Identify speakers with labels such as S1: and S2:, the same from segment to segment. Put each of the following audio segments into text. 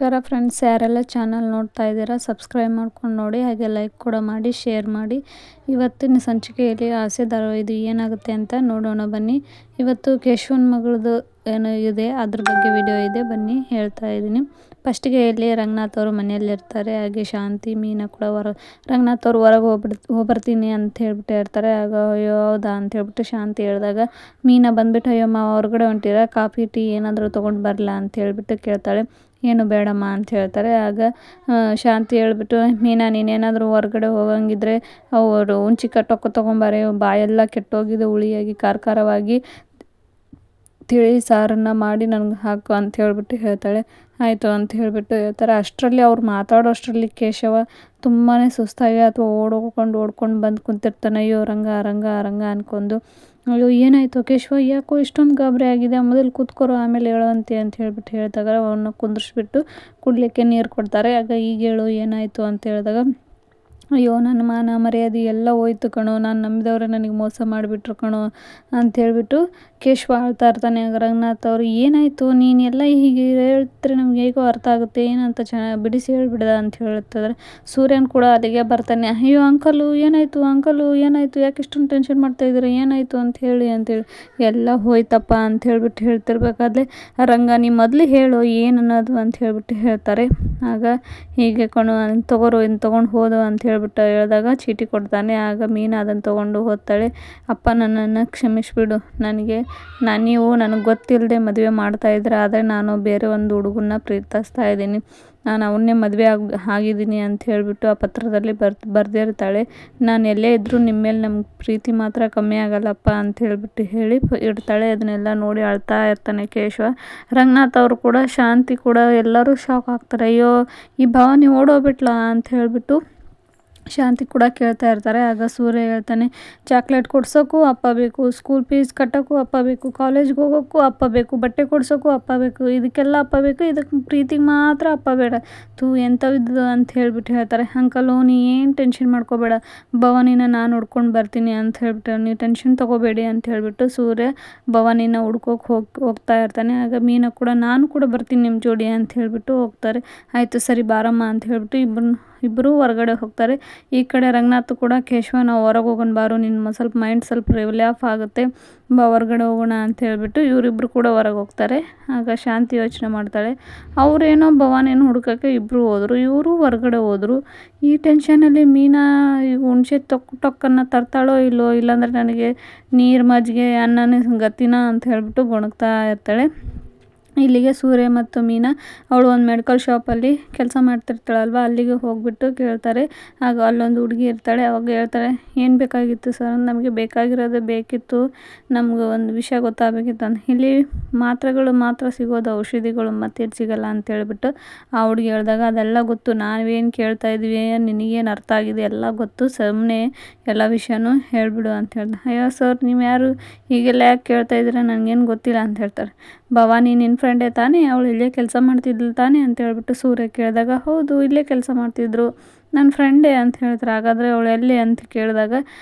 S1: ನಮಸ್ಕಾರ ಫ್ರೆಂಡ್ಸ್, ಯಾರೆಲ್ಲ ಚಾನಲ್ ನೋಡ್ತಾ ಇದ್ದೀರಾ ಸಬ್ಸ್ಕ್ರೈಬ್ ಮಾಡ್ಕೊಂಡು ನೋಡಿ, ಹಾಗೆ ಲೈಕ್ ಕೂಡ ಮಾಡಿ, ಶೇರ್ ಮಾಡಿ. ಇವತ್ತಿನ ಸಂಚಿಕೆಯಲ್ಲಿ ಹಾಸ್ಯ ಧಾರಾವಾಹಿದು ಏನಾಗುತ್ತೆ ಅಂತ ನೋಡೋಣ ಬನ್ನಿ. ಇವತ್ತು ಕೇಶವನ್ ಮಗಳದು ಏನೋ ಇದೆ, ಅದ್ರ ಬಗ್ಗೆ ವಿಡಿಯೋ ಇದೆ, ಬನ್ನಿ ಹೇಳ್ತಾ ಇದ್ದೀನಿ. ಫಸ್ಟಿಗೆ ಇಲ್ಲಿ ರಂಗನಾಥ್ ಅವರು ಮನೆಯಲ್ಲಿರ್ತಾರೆ. ಹಾಗೆ ಶಾಂತಿ ಮೀನಾ ಕೂಡ ರಂಗನಾಥ್ ಅವ್ರು ಹೊರಗೆ ಹೋಗ್ಬರ್ತೀನಿ ಅಂತ ಹೇಳ್ಬಿಟ್ಟು ಇರ್ತಾರೆ. ಆಗ ಅಯ್ಯೋ ಹೌದಾ ಅಂತ ಹೇಳ್ಬಿಟ್ಟು ಶಾಂತಿ ಹೇಳಿದಾಗ ಮೀನಾ ಬಂದ್ಬಿಟ್ಟು ಅಯ್ಯೋ ಮಾವ ಹೊರಗಡೆ ಹೊಂಟಿರ, ಕಾಫಿ ಟೀ ಏನಾದರೂ ತೊಗೊಂಡು ಬರಲಾ ಅಂತ ಹೇಳ್ಬಿಟ್ಟು ಕೇಳ್ತಾಳೆ. ಏನು ಬೇಡಮ್ಮ ಅಂತ ಹೇಳ್ತಾರೆ. ಆಗ ಶಾಂತಿ ಹೇಳ್ಬಿಟ್ಟು ಮೀನಾ ನೀನೇನಾದರೂ ಹೊರಗಡೆ ಹೋಗಂಗಿದ್ರೆ ಅವರು ಹುಂಚಿ ಕಟ್ಟೊಕ್ಕ ತೊಗೊಂಬಾರೆ, ಬಾಯೆಲ್ಲ ಕೆಟ್ಟೋಗಿದೆ, ಹುಳಿಯಾಗಿ ಖಾರವಾಗಿ ತಿಳಿ ಸಾರನ್ನು ಮಾಡಿ ನನಗೆ ಹಾಕು ಅಂತ ಹೇಳ್ಬಿಟ್ಟು ಹೇಳ್ತಾಳೆ. ಆಯಿತು ಅಂತ ಹೇಳಿಬಿಟ್ಟು ಹೇಳ್ತಾರೆ. ಅಷ್ಟರಲ್ಲಿ ಅವ್ರು ಮಾತಾಡೋ ಅಷ್ಟರಲ್ಲಿ ಕೇಶವ ತುಂಬಾ ಸುಸ್ತಾಗಿ ಅಥವಾ ಓಡ್ಕೊಂಡು ಬಂದು ಕುಂತಿರ್ತಾನೆ. ಅಯ್ಯೋ ರಂಗ ರಂಗ ರಂಗ ಅನ್ಕೊಂಡು, ಅಯ್ಯೋ ಏನಾಯಿತು ಕೇಶವ, ಯಾಕೋ ಇಷ್ಟೊಂದು ಗಾಬರಿ ಆಗಿದೆ, ಮೊದಲು ಕೂತ್ಕೊರೋ ಆಮೇಲೆ ಹೇಳುವಂತೆ ಅಂತ ಹೇಳ್ಬಿಟ್ಟು ಹೇಳಿದಾಗ ಅವನ್ನ ಕುಂದಿರಿಸ್ಬಿಟ್ಟು ಕುಡ್ಲಿಕ್ಕೆ ನೀರು ಕೊಡ್ತಾರೆ. ಆಗ ಈಗ ಹೇಳು ಏನಾಯಿತು ಅಂತ ಹೇಳಿದಾಗ ಅಯ್ಯೋ ನನ್ನ ಮಾನ ಮರ್ಯಾದೆ ಎಲ್ಲ ಹೋಯ್ತು ಕಣೋ, ನಾನು ನಂಬಿದವ್ರೆ ನನಗೆ ಮೋಸ ಮಾಡಿಬಿಟ್ರು ಕಣೋ ಅಂತ ಹೇಳ್ಬಿಟ್ಟು ಕೇಶವ ಆಳ್ತಾ ಇರ್ತಾನೆ. ಆಗ ರಂಗನಾಥ್ ಅವರು ಏನಾಯಿತು, ನೀನೆಲ್ಲ ಹೀಗೆ ಹೇಳ್ತಾರೆ ನಮ್ಗೆ ಹೇಗೋ ಅರ್ಥ ಆಗುತ್ತೆ, ಏನಂತ ಚೆನ್ನಾಗಿ ಬಿಡಿಸಿ ಹೇಳ್ಬಿಡ್ದ ಅಂತ ಹೇಳ್ತಿದ್ರೆ ಸೂರ್ಯನ್ ಕೂಡ ಅಲ್ಲಿಗೆ ಬರ್ತಾನೆ. ಅಯ್ಯೋ ಅಂಕಲು ಏನಾಯಿತು, ಯಾಕೆ ಇಷ್ಟೊಂದು ಟೆನ್ಷನ್ ಮಾಡ್ತಾ ಇದ್ದೀರಾ, ಏನಾಯಿತು ಅಂತ ಹೇಳಿ ಅಂತೇಳಿ ಎಲ್ಲ ಹೋಯ್ತಪ್ಪ ಅಂತ ಹೇಳ್ಬಿಟ್ಟು ಹೇಳ್ತಿರ್ಬೇಕಾದ್ರೆ ರಂಗ ನೀ ಮೊದಲು ಹೇಳು ಏನು ಅನ್ನೋದು ಅಂತ ಹೇಳ್ಬಿಟ್ಟು ಹೇಳ್ತಾರೆ. ಆಗ ಹೀಗೆ ಕಣೋ ತೊಗೊರೋ ಇನ್ನು ತೊಗೊಂಡು ಹೋದೋ ಅಂತ ಹೇಳ್ಬಿಟ್ಟು ಹೇಳಿದಾಗ ಚೀಟಿ ಕೊಡ್ತಾನೆ. ಆಗ ಮೀನಾ ಅದನ್ನು ತೊಗೊಂಡು ಹೋಗ್ತಾಳೆ. ಅಪ್ಪ ನನ್ನನ್ನು ಕ್ಷಮಿಸಿಬಿಡು, ನೀವು ನನಗೆ ಗೊತ್ತಿಲ್ಲದೆ ಮದುವೆ ಮಾಡ್ತಾಯಿದ್ರೆ, ಆದರೆ ನಾನು ಬೇರೆ ಒಂದು ಹುಡುಗನ್ನ ಪ್ರೀತಿಸ್ತಾ ಇದ್ದೀನಿ, ನಾನು ಅವನ್ನೇ ಮದುವೆ ಆಗಿದ್ದೀನಿ ಅಂತ ಹೇಳಿಬಿಟ್ಟು ಆ ಪತ್ರದಲ್ಲಿ ಬರೆದಿರ್ತಾಳೆ. ನಾನು ಎಲ್ಲೇ ಇದ್ದರೂ ನಿಮ್ಮ ಮೇಲೆ ನಮ್ಗೆ ಪ್ರೀತಿ ಮಾತ್ರ ಕಮ್ಮಿ ಆಗಲ್ಲಪ್ಪ ಅಂತ ಹೇಳ್ಬಿಟ್ಟು ಹೇಳಿ ಇಡ್ತಾಳೆ. ಅದನ್ನೆಲ್ಲ ನೋಡಿ ಅಳ್ತಾ ಇರ್ತಾನೆ ಕೇಶವ. ರಂಗನಾಥ್ ಅವರು ಕೂಡ ಶಾಂತಿ ಕೂಡ ಎಲ್ಲರೂ ಶಾಕ್ ಆಗ್ತಾರೆ. ಅಯ್ಯೋ ಈ ಭವಾನಿ ಓಡೋಗ್ಬಿಟ್ಲಾ ಅಂತ ಹೇಳ್ಬಿಟ್ಟು ಶಾಂತಿ ಕೂಡ ಕೇಳ್ತಾ ಇರ್ತಾರೆ. ಆಗ ಸೂರ್ಯ ಹೇಳ್ತಾನೆ, ಚಾಕ್ಲೇಟ್ ಕೊಡ್ಸೋಕ್ಕೂ ಅಪ್ಪ ಬೇಕು, ಸ್ಕೂಲ್ ಫೀಸ್ ಕಟ್ಟೋಕ್ಕೂ ಅಪ್ಪ ಬೇಕು, ಕಾಲೇಜ್ಗೆ ಹೋಗೋಕ್ಕೂ ಅಪ್ಪ ಬೇಕು, ಬಟ್ಟೆ ಕೊಡ್ಸೋಕ್ಕೂ ಅಪ್ಪ ಬೇಕು, ಇದಕ್ಕೆಲ್ಲ ಅಪ್ಪ ಬೇಕು, ಇದಕ್ಕೆ ಪ್ರೀತಿಗೆ ಮಾತ್ರ ಅಪ್ಪ ಬೇಡ, ಎಂಥವಿದ್ದು ಅಂತ ಹೇಳ್ಬಿಟ್ಟು ಹೇಳ್ತಾರೆ. ಅಂಕಲು ನೀ ಏನು ಟೆನ್ಷನ್ ಮಾಡ್ಕೋಬೇಡ, ಭವಾನಿನ ನಾನು ಹುಡ್ಕೊಂಡು ಬರ್ತೀನಿ ಅಂತ ಹೇಳ್ಬಿಟ್ಟು ನೀವು ಟೆನ್ಷನ್ ತೊಗೋಬೇಡಿ ಅಂತ ಹೇಳ್ಬಿಟ್ಟು ಸೂರ್ಯ ಭವಾನಿನ ಹುಡ್ಕೋಕೆ ಹೋಗ್ತಾ ಇರ್ತಾನೆ. ಆಗ ಮೀನಾ ಕೂಡ ನಾನು ಕೂಡ ಬರ್ತೀನಿ ನಿಮ್ಮ ಜೋಡಿ ಅಂತ ಹೇಳ್ಬಿಟ್ಟು ಹೋಗ್ತಾರೆ. ಆಯಿತು ಸರಿ ಬಾರಮ್ಮ ಅಂತ ಹೇಳ್ಬಿಟ್ಟು ಇಬ್ಬರು ಹೊರಗಡೆ ಹೋಗ್ತಾರೆ. ಈ ಕಡೆ ರಂಗನಾಥ್ ಕೂಡ ಕೇಶವ ನಾವು ಹೊರಗೆ ಹೋಗೋಣ ಬಾರು, ನಿನ್ನ ಸ್ವಲ್ಪ ಮೈಂಡ್ ಸ್ವಲ್ಪ ರಿಲ್ಯಾಫ್ ಆಗುತ್ತೆ, ಹೊರಗಡೆ ಹೋಗೋಣ ಅಂತ ಹೇಳ್ಬಿಟ್ಟು ಇವರಿಬ್ಬರು ಕೂಡ ಹೊರಗೆ ಹೋಗ್ತಾರೆ. ಆಗ ಶಾಂತಿ ಯೋಚನೆ ಮಾಡ್ತಾಳೆ, ಅವರೇನೋ ಭವಾನಿಯನ್ನು ಹುಡ್ಕೋಕ್ಕೆ ಇಬ್ಬರು ಹೋದರು, ಇವರು ಹೊರಗಡೆ ಹೋದರು, ಈ ಟೆನ್ಷನಲ್ಲಿ ಮೀನಾ ಹುಣಸೆ ಟೊಕ್ಕನ್ನು ತರ್ತಾಳೋ ಇಲ್ಲೋ, ಇಲ್ಲಾಂದರೆ ನನಗೆ ನೀರು ಮಜ್ಜಿಗೆ ಅನ್ನನೇ ಗತಿನ ಅಂತ ಹೇಳ್ಬಿಟ್ಟು ಗೊಣಗ್ತಾ ಇರ್ತಾಳೆ. ಇಲ್ಲಿಗೆ ಸೂರ್ಯ ಮತ್ತು ಮೀನಾ ಅವಳು ಒಂದು ಮೆಡಿಕಲ್ ಶಾಪಲ್ಲಿ ಕೆಲಸ ಮಾಡ್ತಿರ್ತಾಳಲ್ವ, ಅಲ್ಲಿಗೆ ಹೋಗ್ಬಿಟ್ಟು ಕೇಳ್ತಾರೆ. ಆಗ ಅಲ್ಲೊಂದು ಹುಡುಗಿ ಇರ್ತಾಳೆ. ಅವಾಗ ಹೇಳ್ತಾಳೆ, ಏನು ಬೇಕಾಗಿತ್ತು ಸರ್, ನಮಗೆ ಬೇಕಾಗಿರೋದು ಬೇಕಿತ್ತು, ನಮ್ಗೆ ಒಂದು ವಿಷಯ ಗೊತ್ತಾಗಬೇಕಿತ್ತು ಅಂತ. ಇಲ್ಲಿ ಮಾತ್ರೆಗಳು ಮಾತ್ರ ಸಿಗೋದು, ಔಷಧಿಗಳು ಮತ್ತೇನು ಸಿಗಲ್ಲ ಅಂತ ಹೇಳ್ಬಿಟ್ಟು ಆ ಹುಡುಗಿ ಹೇಳಿದಾಗ ಅದೆಲ್ಲ ಗೊತ್ತು, ನಾವೇನು ಕೇಳ್ತಾ ಇದ್ವಿ, ನಿನಗೇನು ಅರ್ಥ ಆಗಿದೆ ಎಲ್ಲ ಗೊತ್ತು, ಸುಮ್ಮನೆ ಎಲ್ಲ ವಿಷಯನೂ ಹೇಳ್ಬಿಡು ಅಂತ ಹೇಳ್ದೆ. ಅಯ್ಯೋ ಸರ್ ನೀವು ಯಾರು, ಹೀಗೆಲ್ಲ ಯಾಕೆ ಕೇಳ್ತಾ ಇದ್ದೀರಾ, ನನಗೇನು ಗೊತ್ತಿಲ್ಲ ಅಂತ ಹೇಳ್ತಾರೆ. ಭವಾನಿ ನಿನ್ನ ಫ್ರೆಂಡೇ ತಾನೇ, ಅವಳು ಇಲ್ಲೇ ಕೆಲಸ ಮಾಡ್ತಿದ್ಲು ತಾನೇ ಅಂತ ಹೇಳ್ಬಿಟ್ಟು ಸೂರ್ಯ ಕೇಳಿದಾಗ ಹೌದು ಇಲ್ಲೇ ಕೆಲಸ ಮಾಡ್ತಿದ್ರು, ನನ್ನ ಫ್ರೆಂಡೇ ಅಂತ ಹೇಳ್ತಾರೆ. ಹಾಗಾದರೆ ಅವಳು ಎಲ್ಲಿ ಅಂತ ಕೇಳಿದಾಗ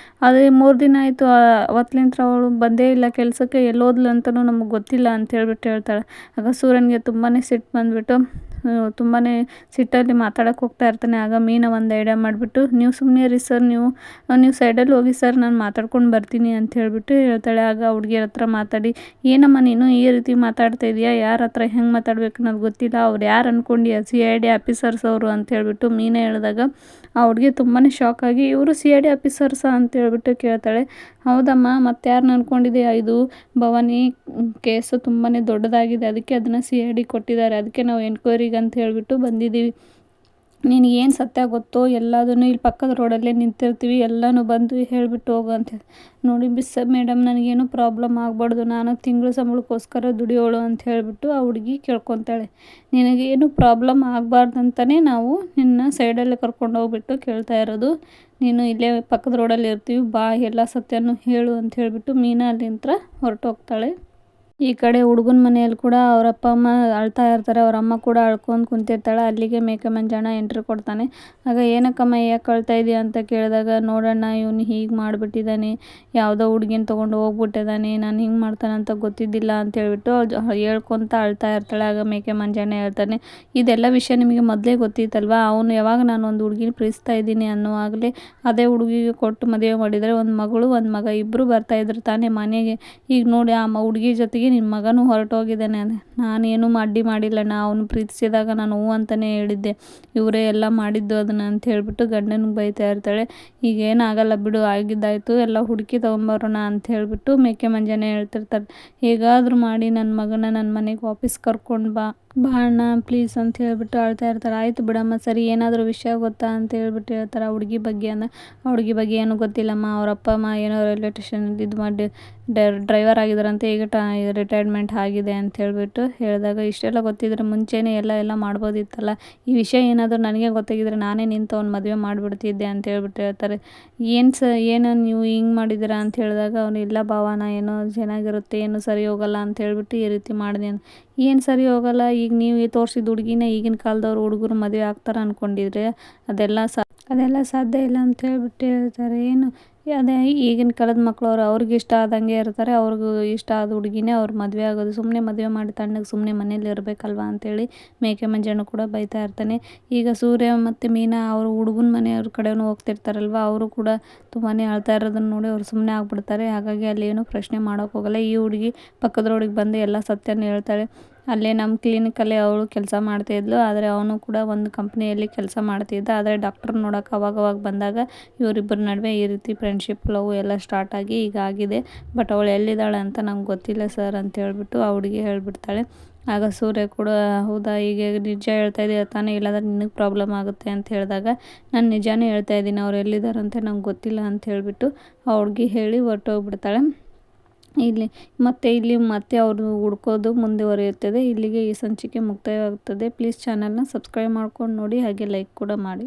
S1: ಅದೇ 3 ದಿನ ಆಯಿತು, ಅವತ್ತಲಿಂತ್ರ ಅವಳು ಬಂದೇ ಇಲ್ಲ ಕೆಲಸಕ್ಕೆ, ಎಲ್ಲೋದ್ಲು ಅಂತಲೂ ನಮಗೆ ಗೊತ್ತಿಲ್ಲ ಅಂತ ಹೇಳ್ಬಿಟ್ಟು ಹೇಳ್ತಾಳೆ. ಆಗ ಸೂರ್ಯನಿಗೆ ತುಂಬಾ ಸಿಟ್ಟು ಬಂದುಬಿಟ್ಟು ತುಂಬಾ ಸಿಟ್ಟಲ್ಲಿ ಮಾತಾಡೋಕ್ಕೆ ಹೋಗ್ತಾ ಇರ್ತಾನೆ. ಆಗ ಮೀನಾ ಒಂದು ಐಡಿಯಾ ಮಾಡಿಬಿಟ್ಟು ನೀವು ಸುಮ್ಮನೆ ರೀ ಸರ್, ನೀವು ಸೈಡಲ್ಲಿ ಹೋಗಿ ಸರ್, ನಾನು ಮಾತಾಡ್ಕೊಂಡು ಬರ್ತೀನಿ ಅಂತ ಹೇಳ್ಬಿಟ್ಟು ಹೇಳ್ತಾಳೆ. ಆಗ ಹುಡುಗಿಯರ ಹತ್ರ ಮಾತಾಡಿ, ಏನಮ್ಮ ನೀನು ಈ ರೀತಿ ಮಾತಾಡ್ತಾ ಇದೀಯಾ, ಯಾರ ಹತ್ರ ಹೆಂಗೆ ಮಾತಾಡ್ಬೇಕು ಅನ್ನೋದು ಗೊತ್ತಿಲ್ಲ, ಅವ್ರು ಯಾರು ಅಂದ್ಕೊಂಡ್ಯಾ, CID ಆಫೀಸರ್ಸ್ ಅವರು ಅಂತ ಹೇಳ್ಬಿಟ್ಟು ಮೀನಾ ಹೇಳಿದಾಗ ಆ ಹುಡುಗಿ ತುಂಬಾ ಶಾಕ್ ಆಗಿ ಇವರು CID ಆಫೀಸರ್ಸಾ ಅಂತ ಹೇಳ್ಬಿಟ್ಟು ಕೇಳ್ತಾಳೆ. ಹೌದಮ್ಮ ಮತ್ತು ಯಾರನ್ನ ಅಂದ್ಕೊಂಡಿದ್ಯಾ, ಇದು ಭವಾನಿ ಕೇಸು ತುಂಬಾ ದೊಡ್ಡದಾಗಿದೆ, ಅದಕ್ಕೆ ಅದನ್ನು CID ಕೊಟ್ಟಿದ್ದಾರೆ, ಅದಕ್ಕೆ ನಾವು ಎನ್ಕ್ವೈರಿಗೆ ಅಂತ ಹೇಳ್ಬಿಟ್ಟು ಬಂದಿದ್ದೀವಿ, ನಿನಗೇನು ಸತ್ಯ ಗೊತ್ತೋ ಎಲ್ಲದನ್ನು ಇಲ್ಲಿ ಪಕ್ಕದ ರೋಡಲ್ಲೇ ನಿಂತಿರ್ತೀವಿ, ಎಲ್ಲನೂ ಬಂದು ಹೇಳಿಬಿಟ್ಟು ಹೋಗು ಅಂತ ಹೇಳಿ. ನೋಡಿ ಮೇಡಮ್ ನನಗೇನು ಪ್ರಾಬ್ಲಮ್ ಆಗಬಾರ್ದು, ನಾನು ತಿಂಗಳು ಸಂಬಳಕ್ಕೋಸ್ಕರ ದುಡಿಯೋಳು ಅಂತ ಹೇಳಿಬಿಟ್ಟು ಆ ಹುಡುಗಿ ಕೇಳ್ಕೊತಾಳೆ. ನಿನಗೇನು ಪ್ರಾಬ್ಲಮ್ ಆಗಬಾರ್ದಂತಲೇ ನಾವು ನಿನ್ನ ಸೈಡಲ್ಲೇ ಕರ್ಕೊಂಡು ಹೋಗ್ಬಿಟ್ಟು ಕೇಳ್ತಾ ಇರೋದು, ನೀನು ಇಲ್ಲೇ ಪಕ್ಕದ ರೋಡಲ್ಲಿ ಇರ್ತೀವಿ ಬಾ, ಎಲ್ಲ ಸತ್ಯನೂ ಹೇಳು ಅಂತ ಹೇಳಿಬಿಟ್ಟು ಮೀನಾ ಅಲ್ಲಿಂದ ಹೊರಟೋಗ್ತಾಳೆ. ಈ ಕಡೆ ಹುಡುಗನ ಮನೆಯಲ್ಲಿ ಕೂಡ ಅವ್ರ ಅಪ್ಪ ಅಮ್ಮ ಅಳ್ತಾ ಇರ್ತಾರೆ. ಅವ್ರ ಅಮ್ಮ ಕೂಡ ಅಳ್ಕೊಂಡು ಕುಂತಿರ್ತಾಳೆ. ಅಲ್ಲಿಗೆ ಮೇಕೆ ಮಂಜಣ್ಣ ಎಂಟ್ರಿ ಕೊಡ್ತಾನೆ. ಆಗ ಏನಕ್ಕಮ್ಮ ಯಾಕೆ ಅಳ್ತಾ ಇದೆಯಾ ಅಂತ ಕೇಳಿದಾಗ, ನೋಡಣ್ಣ ಇವನು ಹೀಗೆ ಮಾಡಿಬಿಟ್ಟಿದ್ದಾನೆ, ಯಾವುದೋ ಹುಡುಗಿನ ತೊಗೊಂಡು ಹೋಗ್ಬಿಟ್ಟಿದ್ದಾನೆ, ನಾನು ಹಿಂಗೆ ಮಾಡ್ತಾನೆ ಅಂತ ಗೊತ್ತಿದ್ದಿಲ್ಲ ಅಂತ ಹೇಳ್ಬಿಟ್ಟು ಹೇಳ್ಕೊತ ಅಳ್ತಾ ಇರ್ತಾಳೆ. ಆಗ ಮೇಕೆ ಮಂಜಣ್ಣ ಹೇಳ್ತಾನೆ, ಇದೆಲ್ಲ ವಿಷಯ ನಿಮಗೆ ಮೊದಲೇ ಗೊತ್ತಿತ್ತಲ್ವಾ? ಅವನು ಯಾವಾಗ ನಾನು ಒಂದು ಹುಡುಗಿನ ಪ್ರೀತಿಸ್ತಾ ಇದ್ದೀನಿ ಅನ್ನುವಾಗಲೇ ಅದೇ ಹುಡುಗಿಗೆ ಕೊಟ್ಟು ಮದುವೆ ಮಾಡಿದರೆ ಒಂದು ಮಗಳು ಒಂದು ಮಗ ಇಬ್ಬರು ಬರ್ತಾಯಿದ್ರು ತಾನೇ ಮನೆಗೆ. ಈಗ ನೋಡಿ ಆ ಹುಡುಗಿ ಜೊತೆಗೆ ನಿನ್ನ ಮಗನೂ ಹೊರಟೋಗಿದ್ದಾನೆ. ನಾನೇನು ಅಡ್ಡಿ ಮಾಡಿಲ್ಲಣ್ಣ, ಅವನು ಪ್ರೀತಿಸಿದಾಗ ನಾನು ಹ್ಞೂ ಅಂತಲೇ ಹೇಳಿದ್ದೆ, ಇವರೇ ಎಲ್ಲ ಮಾಡಿದ್ದು ಅದನ್ನು ಅಂತ ಹೇಳ್ಬಿಟ್ಟು ಗಂಡನಿಗೆ ಬೈತಾ ಇರ್ತಾಳೆ. ಈಗ ಏನಾಗಲ್ಲ ಬಿಡು, ಆಗಿದ್ದಾಯಿತು, ಎಲ್ಲ ಹುಡುಕಿ ತೊಗೊಂಬರೋಣ ಅಂತ ಹೇಳ್ಬಿಟ್ಟು ಮೇಕೆ ಮಂಜನೇ ಹೇಳ್ತಿರ್ತಾರೆ. ಹೇಗಾದರೂ ಮಾಡಿ ನನ್ನ ಮಗನ ನನ್ನ ಮನೆಗೆ ವಾಪಸ್ ಕರ್ಕೊಂಡು ಬಾ ಅಣ್ಣ ಪ್ಲೀಸ್ ಅಂತ ಹೇಳ್ಬಿಟ್ಟು ಅಳ್ತಾ ಇರ್ತಾರೆ. ಆಯಿತು ಬಿಡಮ್ಮ ಸರಿ, ಏನಾದರೂ ವಿಷಯ ಗೊತ್ತಾ ಅಂತ ಹೇಳ್ಬಿಟ್ಟು ಹೇಳ್ತಾರೆ. ಆ ಹುಡುಗಿ ಬಗ್ಗೆ ಆ ಹುಡುಗಿ ಬಗ್ಗೆ ಏನೂ ಗೊತ್ತಿಲ್ಲಮ್ಮ, ಅವ್ರ ಅಪ್ಪ ಅಮ್ಮ ಏನೋ ರೈಲ್ವೆ ಸ್ಟೇಷನಲ್ಲಿ ಇದು ಮಾಡಿ ಡ್ರೈವರ್ ಆಗಿದ್ದಾರಂತೆ, ಈಗ ರಿಟೈರ್ಮೆಂಟ್ ಆಗಿದೆ ಅಂತ ಹೇಳ್ಬಿಟ್ಟು ಹೇಳಿದಾಗ, ಇಷ್ಟೆಲ್ಲ ಗೊತ್ತಿದ್ರೆ ಮುಂಚೆನೇ ಎಲ್ಲ ಮಾಡ್ಬೋದಿತ್ತಲ್ಲ, ಈ ವಿಷಯ ಏನಾದರೂ ನನಗೆ ಗೊತ್ತಾಗಿದ್ರೆ ನಾನೇ ನಿಂತು ಅವ್ನು ಮದುವೆ ಮಾಡಿಬಿಡ್ತಿದ್ದೆ ಅಂತ ಹೇಳ್ಬಿಟ್ಟು ಹೇಳ್ತಾರೆ. ಏನು ನೀವು ಹಿಂಗೆ ಮಾಡಿದ್ದೀರಾ ಅಂತ ಹೇಳಿದಾಗ, ಅವನು ಇಲ್ಲ ಭಾವನ ಏನೋ ಚೆನ್ನಾಗಿರುತ್ತೆ, ಏನು ಸರಿ ಹೋಗಲ್ಲ ಅಂತ ಹೇಳ್ಬಿಟ್ಟು ಈ ರೀತಿ ಮಾಡಿದೆ ಅಂತ. ಏನು ಸರಿ ಹೋಗಲ್ಲ, ಈಗ ನೀವು ತೋರಿಸಿದ ಹುಡುಗಿನ ಈಗಿನ ಕಾಲದವ್ರು ಹುಡುಗರು ಮದುವೆ ಆಗ್ತಾರೆ ಅಂದ್ಕೊಂಡಿದ್ರೆ ಅದೆಲ್ಲ ಸಾಧ್ಯ ಇಲ್ಲ ಅಂತ ಹೇಳ್ಬಿಟ್ಟು ಹೇಳ್ತಾರೆ. ಏನು ಅದೇ ಈಗಿನ ಕಾಲದ ಮಕ್ಕಳು ಅವ್ರಿಗೆ ಇಷ್ಟ ಆದಂಗೆ ಇರ್ತಾರೆ, ಅವ್ರಿಗೂ ಇಷ್ಟ ಆದ ಹುಡುಗಿನೇ ಅವ್ರು ಮದುವೆ ಆಗೋದು, ಸುಮ್ಮನೆ ಮದುವೆ ಮಾಡಿ ತಣ್ಣಗೆ ಸುಮ್ಮನೆ ಮನೇಲಿ ಇರಬೇಕಲ್ವ ಅಂತೇಳಿ ಮೇಕೆ ಮಂಜಣ್ಣ ಕೂಡ ಬೈತಾ ಇರ್ತಾನೆ. ಈಗ ಸೂರ್ಯ ಮತ್ತು ಮೀನಾ ಅವರು ಹುಡುಗನ ಮನೆಯವ್ರ ಕಡೆನೂ ಹೋಗ್ತಿರ್ತಾರಲ್ವ, ಅವರು ಕೂಡ ತುಂಬಾ ಅಳ್ತಾ ಇರೋದನ್ನ ನೋಡಿ ಅವ್ರು ಸುಮ್ಮನೆ ಆಗ್ಬಿಡ್ತಾರೆ. ಹಾಗಾಗಿ ಅಲ್ಲಿ ಏನೂ ಪ್ರಶ್ನೆ ಮಾಡೋಕೆ ಹೋಗಲ್ಲ. ಈ ಹುಡುಗಿ ಪಕ್ಕದ ರೋಡಿಗೆ ಬಂದು ಎಲ್ಲ ಸತ್ಯನ ಹೇಳ್ತಾಳೆ. ಅಲ್ಲೇ ನಮ್ಮ ಕ್ಲಿನಿಕಲ್ಲೇ ಅವಳು ಕೆಲಸ ಮಾಡ್ತಾಯಿದ್ಲು, ಆದರೆ ಅವನು ಕೂಡ ಒಂದು ಕಂಪ್ನಿಯಲ್ಲಿ ಕೆಲಸ ಮಾಡ್ತಿದ್ದ. ಆದರೆ ಡಾಕ್ಟರ್ ನೋಡೋಕೆ ಅವಾಗವಾಗ ಬಂದಾಗ ಇವರಿಬ್ಬರ ನಡುವೆ ಈ ರೀತಿ ಫ್ರೆಂಡ್ಶಿಪ್ ಲವ್ ಎಲ್ಲ ಸ್ಟಾರ್ಟ್ ಆಗಿ ಈಗ ಆಗಿದೆ. ಬಟ್ ಅವಳು ಎಲ್ಲಿದ್ದಾಳೆ ಅಂತ ನಂಗೆ ಗೊತ್ತಿಲ್ಲ ಸರ್ ಅಂತ ಹೇಳ್ಬಿಟ್ಟು ಆ ಹುಡುಗಿ ಹೇಳ್ಬಿಡ್ತಾಳೆ. ಆಗ ಸೂರ್ಯ ಕೂಡ, ಹೌದಾ ಈಗ ನಿಜ ಹೇಳ್ತಾ ಇದೆಯಾ ತಾನೇ, ಇಲ್ಲಾಂದ್ರೆ ನಿನಗೆ ಪ್ರಾಬ್ಲಮ್ ಆಗುತ್ತೆ ಅಂತ ಹೇಳಿದಾಗ, ನಾನು ನಿಜಾನೇ ಹೇಳ್ತಾ ಇದ್ದೀನಿ, ಅವ್ರು ಎಲ್ಲಿದ್ದಾರಂತೆ ನಂಗೆ ಗೊತ್ತಿಲ್ಲ ಅಂತ ಹೇಳಿಬಿಟ್ಟು ಆ ಹುಡುಗಿ ಹೇಳಿ ಹೊರಟೋಗ್ಬಿಡ್ತಾಳೆ. ಇಲ್ಲಿ ಮತ್ತೆ ಅವರು ಹುಡ್ಕೋದು ಮುಂದುವರಿಯುತ್ತದೆ. ಇಲ್ಲಿಗೆ ಈ ಸಂಚಿಕೆ ಮುಕ್ತಾಯವಾಗುತ್ತದೆ. ಪ್ಲೀಸ್ ಚಾನಲ್ನ ಸಬ್ಸ್ಕ್ರೈಬ್ ಮಾಡ್ಕೊಂಡು ನೋಡಿ, ಹಾಗೆ ಲೈಕ್ ಕೂಡ ಮಾಡಿ.